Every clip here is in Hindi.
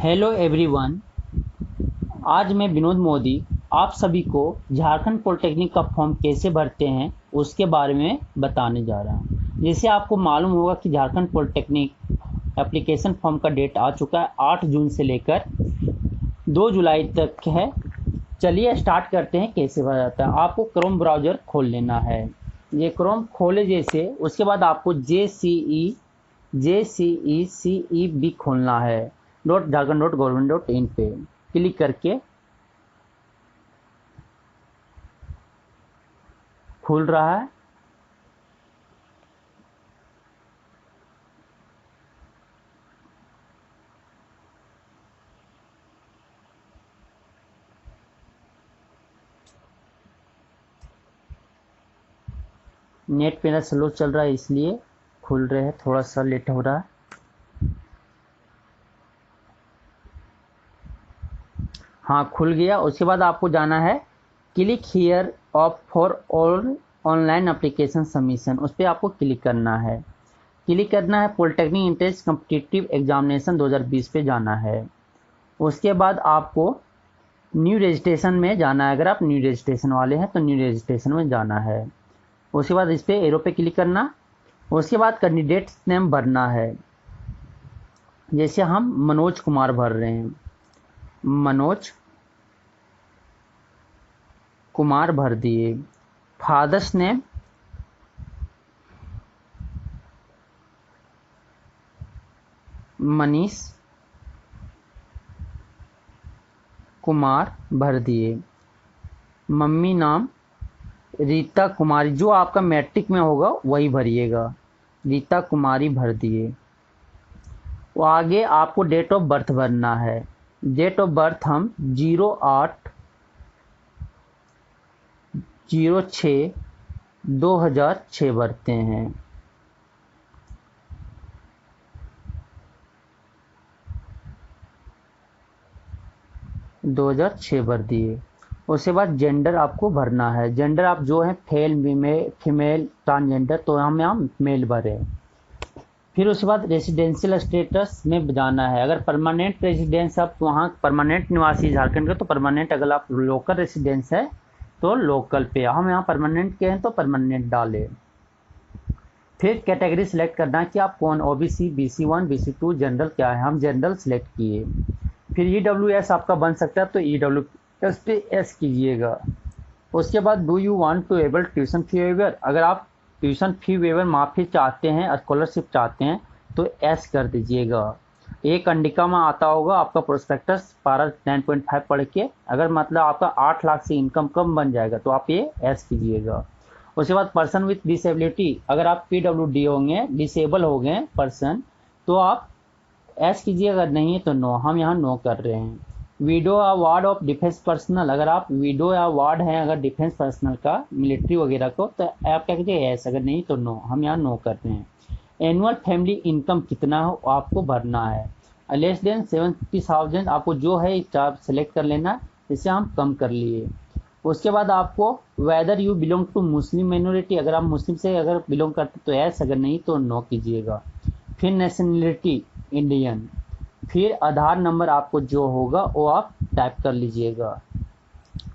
Hello everyone. आज मैं विनोद मोदी आप सभी को झारखंड पॉलिटेक्निक का फॉर्म कैसे भरते हैं उसके बारे में बताने जा रहा हूं। जैसे आपको मालूम होगा कि झारखंड पॉलिटेक्निक एप्लीकेशन फॉर्म का डेट आ चुका है 8 जून से लेकर 2 जुलाई तक है। चलिए स्टार्ट करते हैं कैसे भरा जाता है। आपको क्रोम ब्राउज़र खोल लेना है। ये क्रोम खोले जैसे उसके बाद आपको JCECEB खोलना है .jharkhand.government.in पे क्लिक करके खुल रहा है। नेट मेरा स्लो चल रहा है इसलिए खुल रहे हैं, थोड़ा सा लेट हो रहा है। हाँ, खुल गया। उसके बाद आपको जाना है click here of for all online application submission, उस पर आपको क्लिक करना है। क्लिक करना है पॉलिटेक्निक एंट्रेंस कॉम्पिटिटिव एग्जामिनेशन 2020 पे जाना है। उसके बाद आपको न्यू रजिस्ट्रेशन में जाना है। अगर आप न्यू रजिस्ट्रेशन वाले हैं तो न्यू रजिस्ट्रेशन में जाना है। उसके बाद इस पर एरो पे क्लिक करना। उसके बाद कैंडिडेट नेम भरना है। जैसे हम मनोज कुमार भर रहे हैं, मनोज कुमार भर दिए। फादर्स नेम मनीष कुमार भर दिए। मम्मी नाम रीता कुमारी, जो आपका मैट्रिक में होगा वही भरिएगा, रीता कुमारी भर दिए। वो आगे आपको डेट ऑफ बर्थ भरना है। डेट ऑफ बर्थ हम 08/06/2006 भरते हैं। भर दिए। उसके बाद जेंडर आपको भरना है। जेंडर आप जो है फीमेल ट्रांसजेंडर, तो हम यहाँ मेल भरे। फिर उसके बाद रेसिडेंशियल स्टेटस में जाना है। अगर परमानेंट रेसिडेंस आप वहाँ परमानेंट निवासी झारखंड के तो परमानेंट, अगर आप लोकल रेसिडेंस है तो लोकल पे। हम यहाँ परमानेंट के हैं तो परमानेंट डालें। फिर कैटेगरी सिलेक्ट करना है कि आप कौन, ओबीसी, BC1, BC2, जनरल क्या है। हम जनरल सिलेक्ट किए। फिर EWS आपका बन सकता है तो EWS पे एस कीजिएगा। उसके बाद do you want to able tuition fee waiver, अगर आप ट्यूशन फी वेवर माफ़ी चाहते हैं, स्कॉलरशिप चाहते हैं तो एस कर दीजिएगा। एक अंडिका में आता होगा आपका प्रोस्पेक्टस पारा 9.5 पढ़ के, अगर मतलब आपका 8 लाख से इनकम कम बन जाएगा तो आप ये एस कीजिएगा। उसके बाद पर्सन विथ डिसेबिलिटी, अगर आप PWD होंगे, डिसेबल हो गए पर्सन, तो आप एस कीजिए, अगर नहीं है तो नो। हम यहाँ नो कर रहे हैं। विडो या वार्ड ऑफ डिफेंस पर्सनल, अगर आप विडो या वार्ड हैं अगर डिफेंस पर्सनल का, मिलिट्री वगैरह को, तो आप क्या कीजिए एस, अगर नहीं तो नो। हम यहाँ नो कर रहे हैं। एनुअल फैमिली इनकम कितना हो आपको भरना है। लेस देन 70,000 आपको जो है आप सेलेक्ट कर लेना, जिससे हम कम कर लिए। उसके बाद आपको whether you belong to Muslim minority, अगर आप मुस्लिम से अगर बिलोंग करते तो एस, अगर नहीं तो नो कीजिएगा। फिर नेशनलिटी इंडियन। फिर आधार नंबर आपको जो होगा वो आप टाइप कर लीजिएगा।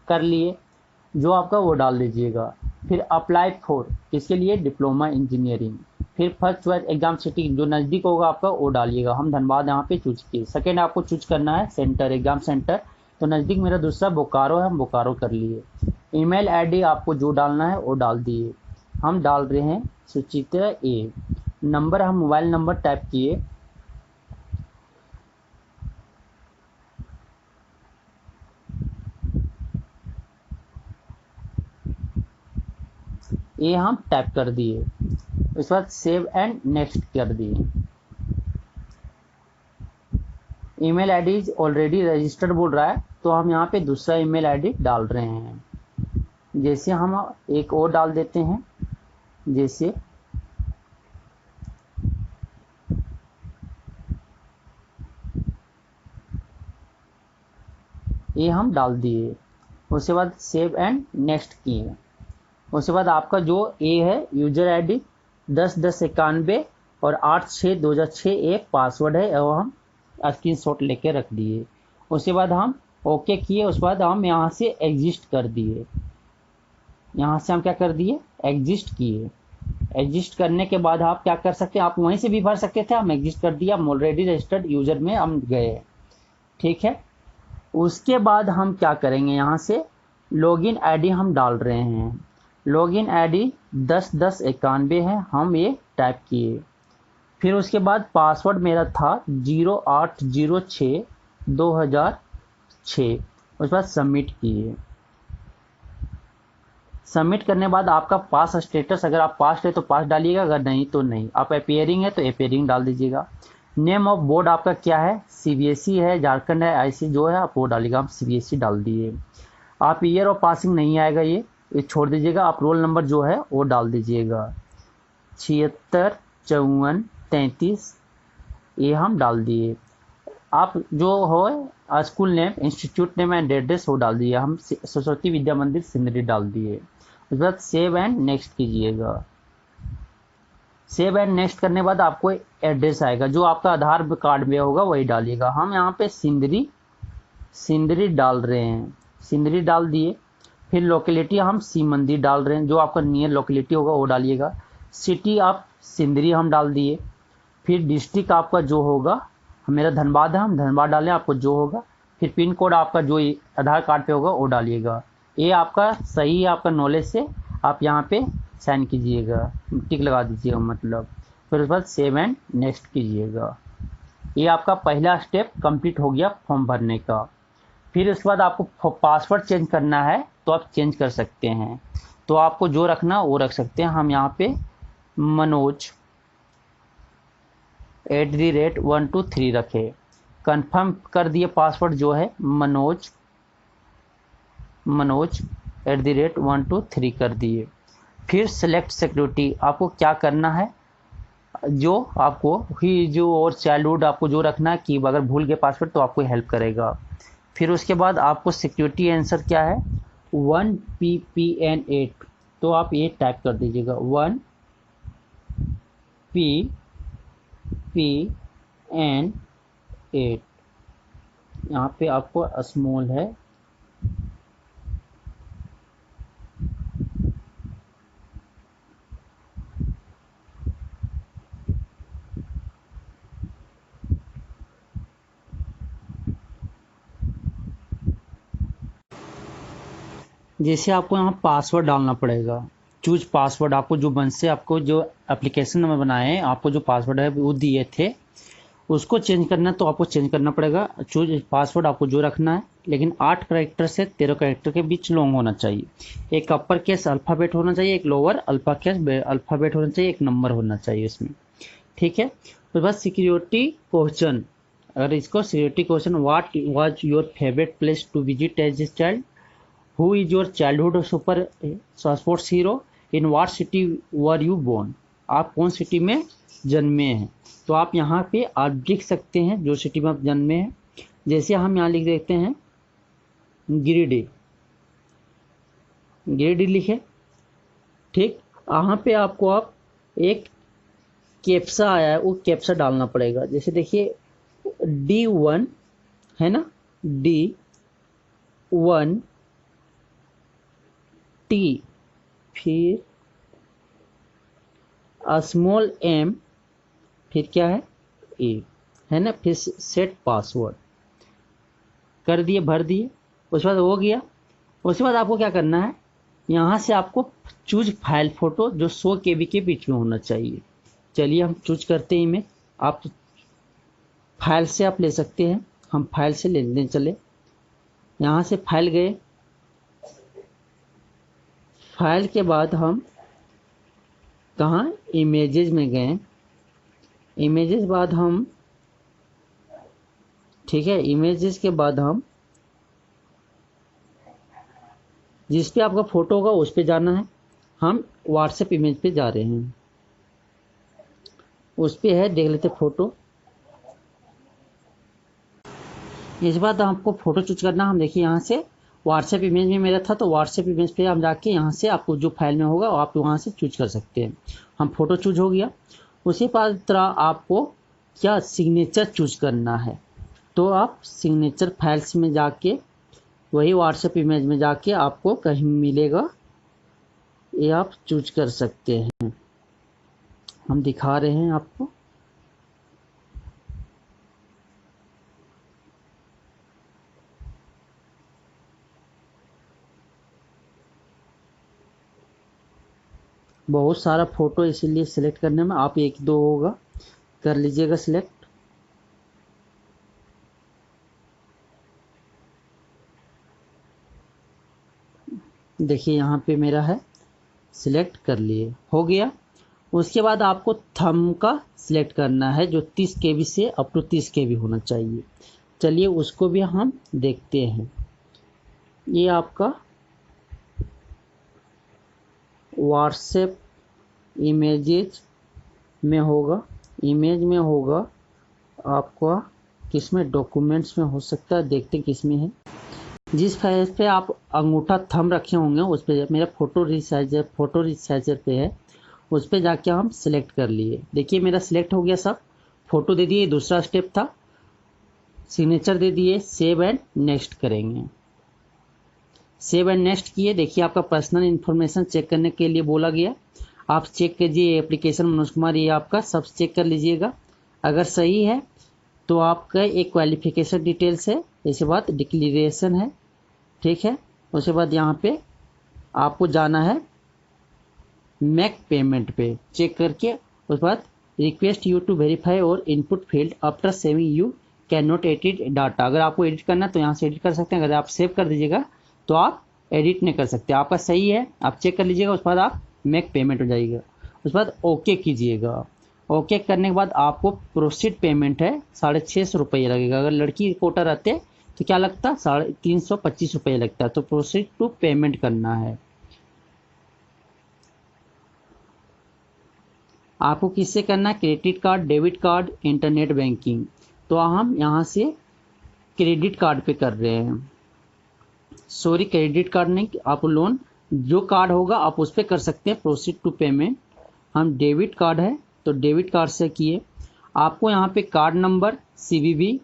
कर लिए जो आपका वो डाल दीजिएगा। फिर अप्लाई फॉर, इसके लिए डिप्लोमा इंजीनियरिंग। फिर फर्स्ट चॉइस एग्जाम सिटी, जो नज़दीक होगा आपका वो डालिएगा। हम धनबाद यहाँ पे चूज किए। सेकेंड आपको चूज करना है सेंटर, एग्जाम सेंटर, तो नज़दीक मेरा दूसरा बोकारो है, हम बोकारो कर लिए। ईमेल आईडी आपको जो डालना है वो डाल दिए। हम डाल रहे हैं सुचित्रा ए। नंबर हम मोबाइल नंबर टाइप किए। ये हम टाइप कर दिए। उसके बाद सेव एंड नेक्स्ट कर दिए। Email ID is already registered बोल रहा है, तो हम यहाँ पे दूसरा ईमेल आईडी डाल रहे हैं। जैसे हम एक और डाल देते हैं, जैसे ये हम डाल दिए। उसके बाद सेव एंड नेक्स्ट किए। उसके बाद आपका जो ए है यूजर ID 101091 और 8/6/2006 एक पासवर्ड है, और हम स्क्रीनशॉट लेके रख दिए। उसके बाद हम ओके किए, उसके बाद हम यहाँ से एग्जिस्ट कर दिए, यहाँ से हम क्या कर दिए, एग्जिस्ट किए। एग्जिस्ट करने के बाद आप क्या कर सकते हैं, आप वहीं से भी भर सकते थे, हम एग्जिस्ट कर दिया, हम ऑलरेडी रजिस्टर्ड यूजर में हम गए। ठीक है, उसके बाद हम क्या करेंगे, यहाँ से लॉगिन आईडी हम डाल रहे हैं। लॉगिन आईडी 101091 है, हम ये टाइप किए। फिर उसके बाद पासवर्ड मेरा था 0806/2006। उसके बाद सबमिट किए। सबमिट करने के बाद आपका पास स्टेटस, अगर आप पास है तो पास डालिएगा, अगर नहीं तो नहीं। आप अपेयरिंग है तो अपेयरिंग डाल दीजिएगा। नेम ऑफ बोर्ड आपका क्या है, सीबीएसई है, झारखंड है, आईसी जो है आप वो डालिएगा, हम सीबीएसई डाल दिए। आप ईयर ऑफ पासिंग नहीं आएगा, ये छोड़ दीजिएगा। आप रोल नंबर जो है वो डाल दीजिएगा 765433, ये हम डाल दिए। आप जो हो school name, institute name and address वो डाल दिए, हम सरस्वती विद्या मंदिर सिंदरी डाल दिए। उसके बाद सेव एंड नेक्स्ट कीजिएगा। सेव एंड नेक्स्ट करने के बाद आपको एड्रेस आएगा, जो आपका आधार कार्ड में होगा वही डालिएगा। हम यहाँ पे सिंदरी डाल रहे हैं, सिंदरी डाल दिए। फिर लोकेलिटी हम सी मंदिर डाल रहे हैं, जो आपका नियर लोकेलिटी होगा वो डालिएगा। सिटी आप सिंदरी हम डाल दिए। फिर डिस्ट्रिक्ट आपका जो होगा, मेरा धनबाद है, हम धनबाद डालें, आपको जो होगा। फिर पिन कोड आपका जो आधार कार्ड पे होगा वो डालिएगा। ये आपका सही है, आपका नॉलेज से आप यहाँ पे साइन कीजिएगा, टिक लगा दीजिएगा मतलब। फिर उसके बाद सेव एंड नेक्स्ट कीजिएगा। ये आपका पहला स्टेप कंप्लीट हो गया फॉर्म भरने का। फिर उसके बाद आपको पासवर्ड चेंज करना है तो आप चेंज कर सकते हैं, तो आपको जो रखना वो रख सकते हैं। हम यहाँ पे मनोज @123 रखे, कंफर्म कर दिए पासवर्ड जो है मनोज @123 कर दिए। फिर सेलेक्ट सिक्योरिटी, आपको क्या करना है, जो आपको ही जो और चाइल्डहुड आपको जो रखना है, कि अगर भूल गए पासवर्ड तो आपको हेल्प करेगा। फिर उसके बाद आपको सिक्योरिटी आंसर क्या है, 1PPN8, तो आप ये टाइप कर दीजिएगा 1PPN8। यहाँ पे आपको स्मॉल है, जैसे आपको यहाँ पासवर्ड डालना पड़ेगा। चूज पासवर्ड, आपको जो बन से आपको जो एप्लीकेशन में बनाए हैं, आपको जो पासवर्ड है वो दिए थे, उसको चेंज करना तो आपको चेंज करना पड़ेगा। चूज पासवर्ड आपको जो रखना है, लेकिन 8 कैरेक्टर से 13 कैरेक्टर के बीच लॉन्ग होना चाहिए। एक अपर केस अल्फ़ाबेट होना चाहिए, एक लोअर अल्फ़ाबेट होना चाहिए, एक नंबर होना चाहिए इसमें। ठीक है, तो बस सिक्योरिटी क्वेश्चन, अगर इसको security question, what was your favourite place to visit as a child, who is your childhood super sports hero, in what city were you born, आप कौन सिटी में जन्मे हैं। तो आप यहाँ पे आप लिख सकते हैं जो सिटी में आप जन्मे हैं। जैसे हम यहाँ लिख देते हैं गिरिडीह लिखे। ठीक, यहाँ पे आपको आप एक कैप्सा आया है, वो कैप्सा डालना पड़ेगा। जैसे देखिए D1 है ना, D1 T, फिर स्मॉल m, फिर क्या है ए, है ना, फिर सेट पासवर्ड कर दिए, भर दिए। उसके बाद हो गया। उसके बाद आपको क्या करना है, यहाँ से आपको चूज फाइल फोटो जो 100 KB के बीच में होना चाहिए। चलिए हम चूज करते हैं इमेज। आप फाइल से आप ले सकते हैं, हम फाइल से लेने चले। यहाँ से फाइल गए, फाइल के बाद हम कहाँ, इमेजेस में गए। इमेजेस बाद हम, ठीक है, इमेजेस के बाद हम जिस पे आपका फोटो होगा उस पे जाना है। हम व्हाट्सएप इमेज पे जा रहे हैं, उस पे है, देख लेते फोटो। इस बात आपको फोटो चूज करना, हम देखिए यहाँ से व्हाट्सएप इमेज में मेरा था, तो व्हाट्सएप इमेज पे हम जाके यहाँ से आपको जो फाइल में होगा आप वहाँ से चूज कर सकते हैं। हम फोटो चूज हो गया। उसी तरह आपको क्या सिग्नेचर चूज करना है। तो आप सिग्नेचर फाइल्स में जाके वही व्हाट्सएप इमेज में जाके आपको कहीं मिलेगा, ये आप चूज कर सकते हैं। हम दिखा रहे हैं आपको। बहुत सारा फोटो इसीलिए सिलेक्ट करने में आप एक दो होगा कर लीजिएगा सिलेक्ट। देखिए यहाँ पे मेरा है, सिलेक्ट कर लिए, हो गया। उसके बाद आपको थंब का सिलेक्ट करना है जो 30 KB से अप टू 30 KB होना चाहिए। चलिए उसको भी हम देखते हैं। ये आपका व्हाट्सएप इमेजेज में होगा, इमेज में होगा आपका, किसमें डॉक्यूमेंट्स में हो सकता है, देखते हैं किसमें है। जिस फाइल पे आप अंगूठा थंब रखे होंगे उस पे, मेरा फोटो रिसाइजर पे है, उस पे जाके हम सिलेक्ट कर लिए। देखिए मेरा सिलेक्ट हो गया सब, फोटो दे दिए, दूसरा स्टेप था, सिग्नेचर दे दिए, सेव एंड नेक्स्ट करेंगे। सेव एंड नेक्स्ट किए। देखिए आपका पर्सनल इन्फॉर्मेशन चेक करने के लिए बोला गया, आप चेक कीजिए एप्लीकेशन मनोज कुमार, ये आपका सब चेक कर लीजिएगा। अगर सही है तो आपका एक क्वालिफिकेशन डिटेल्स है, इसके बाद डिक्लेरेशन है, ठीक है। उसके बाद यहाँ पे आपको जाना है मेक पेमेंट पे, चेक करके उसके बाद रिक्वेस्ट यू टू वेरीफाई और input field after saving you can not edit data. अगर आपको एडिट करना है तो यहाँ से एडिट कर सकते हैं, अगर आप सेव कर दीजिएगा तो आप एडिट नहीं कर सकते। आपका सही है, आप चेक कर लीजिएगा, उसके बाद आप मेक पेमेंट हो जाएगा। उसके बाद ओके कीजिएगा। ओके करने के बाद आपको प्रोसीड पेमेंट है, 650 रुपये लगेगा। अगर लड़की कोटा रहते तो क्या लगता, 325 रुपये लगता है। तो प्रोसीड टू पेमेंट करना है। आपको किससे करना है, credit card, debit card, internet banking. तो हम यहाँ से क्रेडिट कार्ड पे कर रहे हैं, सॉरी क्रेडिट कार्ड नहीं, आप लोन जो कार्ड होगा आप उस पर कर सकते हैं प्रोसीड टू पेमेंट। हम डेबिट कार्ड है तो डेबिट कार्ड से किए। आपको यहाँ पे कार्ड नंबर, CVV,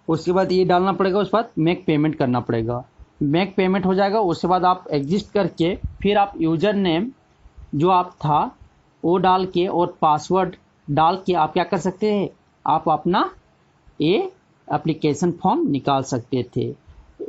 उसके बाद ये डालना पड़ेगा, उसके बाद मेक पेमेंट करना पड़ेगा। मेक पेमेंट हो जाएगा, उसके बाद आप एग्जिस्ट करके फिर आप यूजर नेम जो आप था वो डाल के और पासवर्ड डाल के आप क्या कर सकते हैं, आप अपना ये एप्लीकेशन फॉर्म निकाल सकते थे।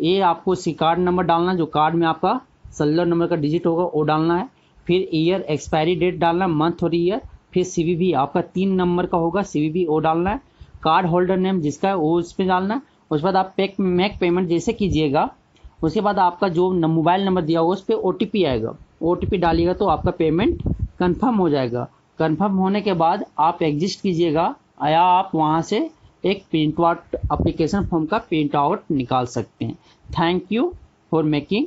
ये आपको सी कार्ड नंबर डालना, जो कार्ड में आपका 16 नंबर का डिजिट होगा वो डालना है। फिर ईयर, एक्सपायरी डेट डालना, मंथ और ईयर। फिर CVV आपका 3 नंबर का होगा, CVV वो डालना है। कार्ड होल्डर नेम जिसका है वो उस पर डालना है। उसके बाद आप मेक पेमेंट जैसे कीजिएगा, उसके बाद आपका जो मोबाइल नंबर दिया होगा उस पर OTP आएगा, OTP डालिएगा तो आपका पेमेंट कंफर्म हो जाएगा। कंफर्म होने के बाद आप एग्जिस्ट कीजिएगा, या आप वहाँ से एक प्रिंट आउट एप्लीकेशन फॉर्म का प्रिंट आउट निकाल सकते हैं। Thank you for making